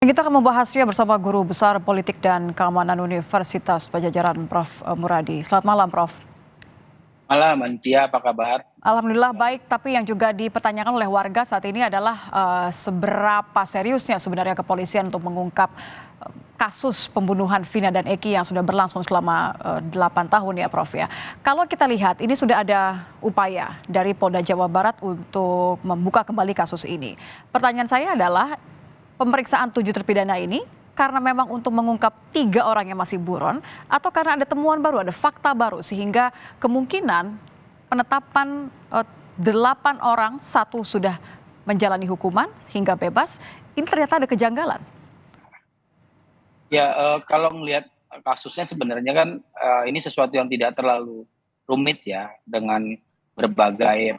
Kita akan membahasnya bersama Guru Besar Politik dan Keamanan Universitas Padjadjaran, Prof. Muradi. Selamat malam, Prof. Malam, Antia, apa kabar? Alhamdulillah baik, tapi yang juga dipertanyakan oleh warga saat ini adalah seberapa seriusnya sebenarnya kepolisian untuk mengungkap kasus pembunuhan Vina dan Eki yang sudah berlangsung selama 8 tahun ya, Prof ya. Kalau kita lihat ini sudah ada upaya dari Polda Jawa Barat untuk membuka kembali kasus ini. Pertanyaan saya adalah pemeriksaan 7 terpidana ini karena memang untuk mengungkap 3 orang yang masih buron atau karena ada temuan baru, ada fakta baru sehingga kemungkinan penetapan 8 orang, 1 sudah menjalani hukuman hingga bebas, ini ternyata ada kejanggalan. Ya, kalau melihat kasusnya sebenarnya kan ini sesuatu yang tidak terlalu rumit ya, dengan berbagai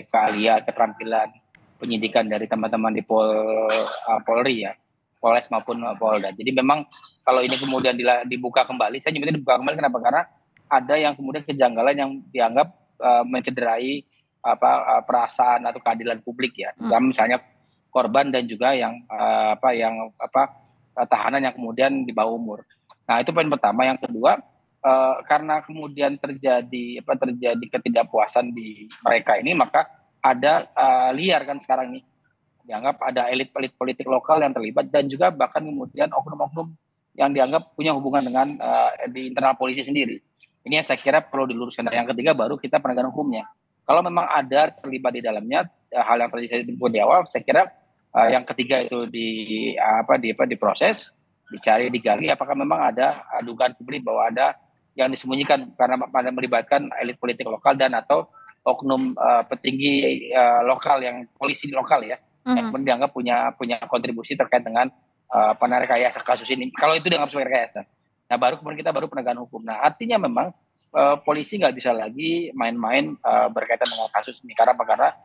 keahlian, keterampilan penyidikan dari teman-teman di Polri ya, Polres maupun Polda. Jadi memang kalau ini kemudian dibuka kembali, saya nyebutnya dibuka kembali kenapa? Karena ada yang kemudian kejanggalan yang dianggap mencederai perasaan atau keadilan publik ya. Misalnya korban dan juga yang tahanan yang kemudian di bawah umur. Nah, itu poin pertama. Yang kedua, karena kemudian terjadi ketidakpuasan di mereka ini, maka ada liar kan sekarang ini, dianggap ada elit-elit politik lokal yang terlibat dan juga bahkan kemudian oknum-oknum yang dianggap punya hubungan dengan di internal polisi sendiri. Ini yang saya kira perlu diluruskan. Dan yang ketiga baru kita penegakan hukumnya. Kalau memang ada terlibat di dalamnya hal yang terjadi di awal, saya kira yang ketiga itu diproses, dicari, digali apakah memang ada dugaan publik bahwa ada yang disembunyikan karena melibatkan elit politik lokal dan atau oknum petinggi lokal, yang polisi lokal ya, yang dianggap punya kontribusi terkait dengan rekayasa kasus ini. Kalau itu dianggap sebagai rekayasa, nah baru kemudian kita penegakan hukum. Nah artinya memang polisi nggak bisa lagi main-main berkaitan dengan kasus ini. Karena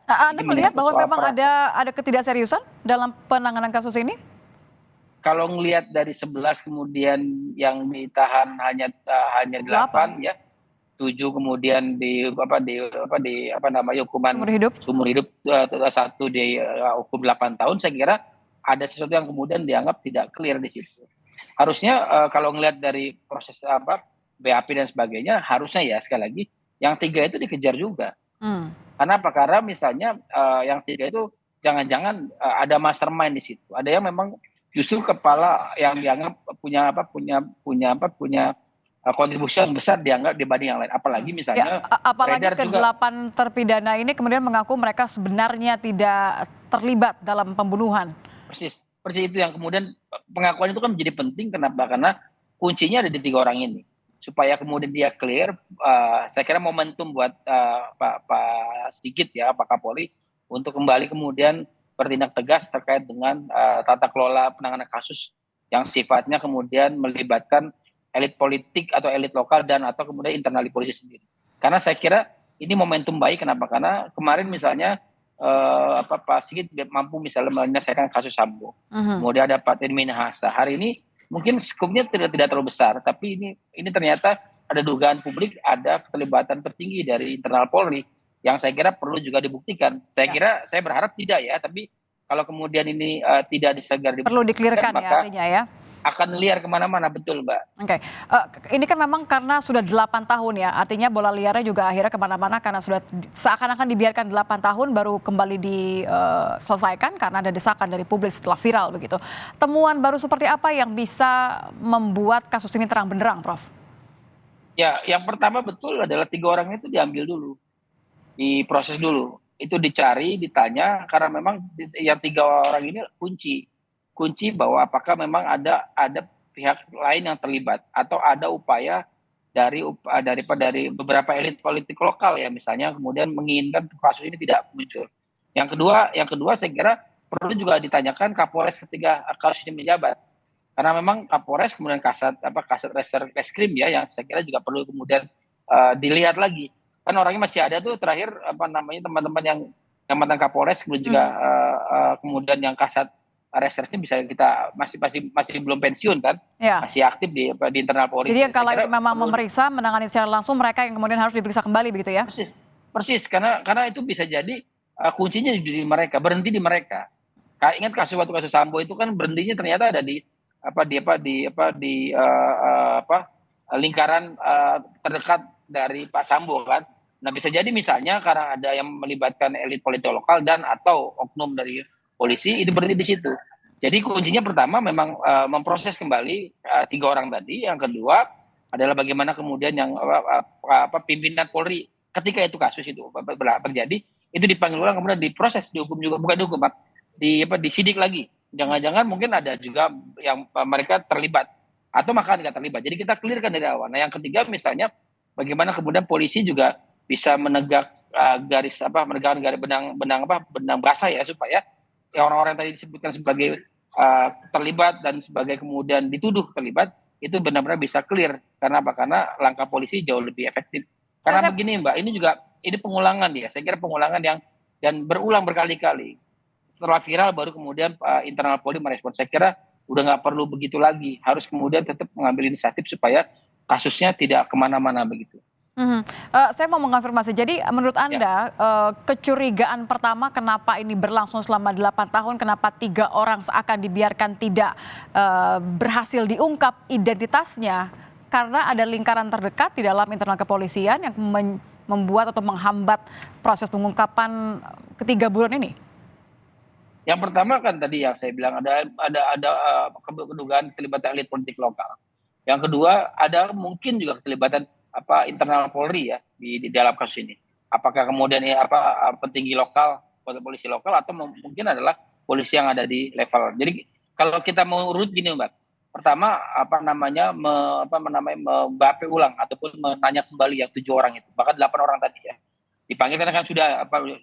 Anda melihat bahwa memang ada ketidakseriusan dalam penanganan kasus ini? Kalau ngelihat dari 11 kemudian yang ditahan hanya 8 ya. 7 kemudian hukuman seumur hidup, 1 di hukum 8 tahun, saya kira ada sesuatu yang kemudian dianggap tidak clear di situ. Harusnya kalau ngelihat dari proses BAP dan sebagainya, harusnya ya sekali lagi yang 3 itu dikejar juga. Karena apa? Karena misalnya yang 3 itu jangan-jangan ada mastermind di situ. Ada yang memang justru kepala yang dianggap punya kontribusi yang besar dianggap dibanding yang lain, apalagi misalnya apalagi ke-8 terpidana ini kemudian mengaku mereka sebenarnya tidak terlibat dalam pembunuhan. Persis itu yang kemudian pengakuan itu kan menjadi penting. Kenapa? Karena kuncinya ada di 3 orang ini. Supaya kemudian dia clear, saya kira momentum buat Pak Sigit ya, Pak Kapolri untuk kembali kemudian bertindak tegas terkait dengan tata kelola penanganan kasus yang sifatnya kemudian melibatkan elit politik atau elit lokal dan atau kemudian internal di polisi sendiri. Karena saya kira ini momentum baik. Kenapa? Karena kemarin misalnya Pak Sigit mampu misalnya menyelesaikan kasus Sambo. Kemudian ada Pak Teddy Minahasa. Hari ini mungkin skupnya tidak terlalu besar, tapi ini ternyata ada dugaan publik, ada keterlibatan tertinggi dari internal Polri yang saya kira perlu juga dibuktikan. Saya berharap tidak ya, tapi kalau kemudian ini tidak disegera dibuktikan, perlu dikelirkan ya artinya ya. Akan liar kemana-mana, betul Mbak. Oke. Ini kan memang karena sudah 8 tahun ya, artinya bola liarnya juga akhirnya kemana-mana karena sudah seakan-akan dibiarkan 8 tahun baru kembali diselesaikan karena ada desakan dari publik setelah viral begitu. Temuan baru seperti apa yang bisa membuat kasus ini terang benderang, Prof? Ya, yang pertama betul adalah 3 orang itu diambil dulu, diproses dulu, itu dicari, ditanya, karena memang yang 3 orang ini kunci bahwa apakah memang ada pihak lain yang terlibat atau ada upaya dari beberapa elit politik lokal ya, misalnya kemudian menginginkan kasus ini tidak muncul. Yang kedua saya kira perlu juga ditanyakan Kapolres ketika kasus ini menjabat, karena memang Kapolres kemudian Kasat Reskrim ya, yang saya kira juga perlu kemudian dilihat lagi, kan orangnya masih ada tuh, terakhir teman-teman yang mantan Kapolres kemudian juga kemudian yang Kasat Reserse bisa kita masih belum pensiun kan, masih aktif di internal Polri. Jadi kalau itu memang memeriksa, menangani secara langsung, mereka yang kemudian harus diperiksa kembali begitu ya? Persis, karena itu bisa jadi kuncinya di mereka, berhenti di mereka. Ingat kasus waktu kasus Sambo itu kan berhentinya ternyata ada di lingkaran terdekat dari Pak Sambo kan. Nah bisa jadi misalnya karena ada yang melibatkan elit politik lokal dan atau oknum dari polisi itu berhenti di situ. Jadi kuncinya pertama memang memproses kembali 3 orang tadi. Yang kedua adalah bagaimana kemudian yang pimpinan Polri ketika itu kasus itu terjadi itu dipanggil ulang kemudian diproses dihukum juga bukan dihukum Pak, disidik lagi. Jangan-jangan mungkin ada juga yang mereka terlibat atau maka tidak terlibat. Jadi kita clearkan dari awal. Nah yang ketiga misalnya bagaimana kemudian polisi juga bisa menegak menegakkan garis benang basah ya supaya orang-orang yang tadi disebutkan sebagai terlibat dan sebagai kemudian dituduh terlibat itu benar-benar bisa clear. Karena apa? Karena langkah polisi jauh lebih efektif. Karena begini Mbak, ini pengulangan ya. Saya kira pengulangan yang dan berulang berkali-kali. Setelah viral baru kemudian internal Polri merespon. Saya kira udah nggak perlu begitu lagi. Harus kemudian tetap mengambil inisiatif supaya kasusnya tidak kemana-mana begitu. Saya mau mengonfirmasi. Jadi menurut Anda kecurigaan pertama kenapa ini berlangsung selama 8 tahun, kenapa 3 orang seakan dibiarkan tidak berhasil diungkap identitasnya karena ada lingkaran terdekat di dalam internal kepolisian yang membuat atau menghambat proses pengungkapan ketiga buron ini? Yang pertama kan tadi yang saya bilang ada kedugaan keterlibatan elit politik lokal. Yang kedua ada mungkin juga keterlibatan internal Polri ya di dalam kasus ini. Apakah kemudian petinggi lokal, polisi lokal atau mungkin adalah polisi yang ada di level. Jadi kalau kita mau urut gini Mbak. Pertama membape ulang ataupun menanya kembali yang 7 orang itu, bahkan 8 orang tadi ya. Dipanggil karena kan sudah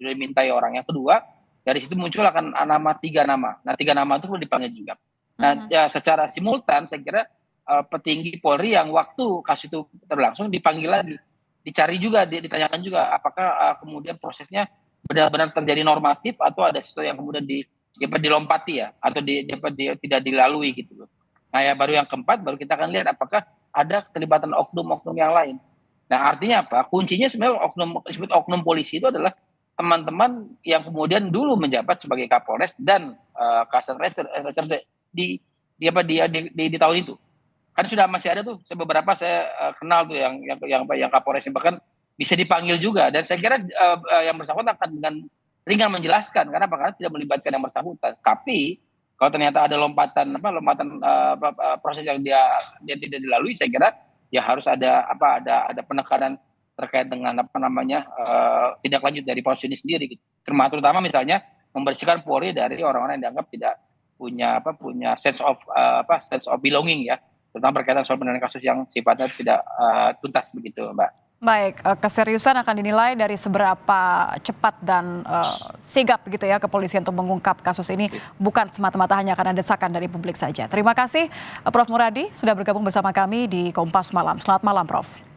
dimintai orang. Yang kedua, dari situ muncul akan 3 nama. Nah, 3 nama itu perlu dipanggil juga. Nah, ya secara simultan saya kira petinggi Polri yang waktu kasus itu berlangsung dipanggil lagi, dicari juga, ditanyakan juga apakah kemudian prosesnya benar-benar terjadi normatif atau ada sesuatu yang kemudian dilompati ya atau tidak dilalui gitu loh. Nah ya baru yang keempat baru kita akan lihat apakah ada keterlibatan oknum-oknum yang lain. Nah artinya apa? Kuncinya sebenarnya disebut oknum polisi itu adalah teman-teman yang kemudian dulu menjabat sebagai Kapolres dan Kasat Reserse di tahun itu. Kan sudah masih ada tuh beberapa saya kenal tuh yang Kapolres bahkan bisa dipanggil juga dan saya kira yang bersangkutan akan dengan ringan menjelaskan karena tidak melibatkan yang bersangkutan. Tapi kalau ternyata ada lompatan proses yang dia tidak dilalui, saya kira ya harus ada penekanan terkait dengan tindak lanjut dari polisi ini sendiri. Gitu. Terutama misalnya membersihkan Polri dari orang-orang yang dianggap tidak punya sense of belonging ya. Terutama berkaitan soal penanganan kasus yang sifatnya tidak tuntas begitu, Mbak. Baik, keseriusan akan dinilai dari seberapa cepat dan sigap begitu ya kepolisian untuk mengungkap kasus ini, bukan semata-mata hanya karena desakan dari publik saja. Terima kasih Prof. Muradi sudah bergabung bersama kami di Kompas Malam. Selamat malam, Prof.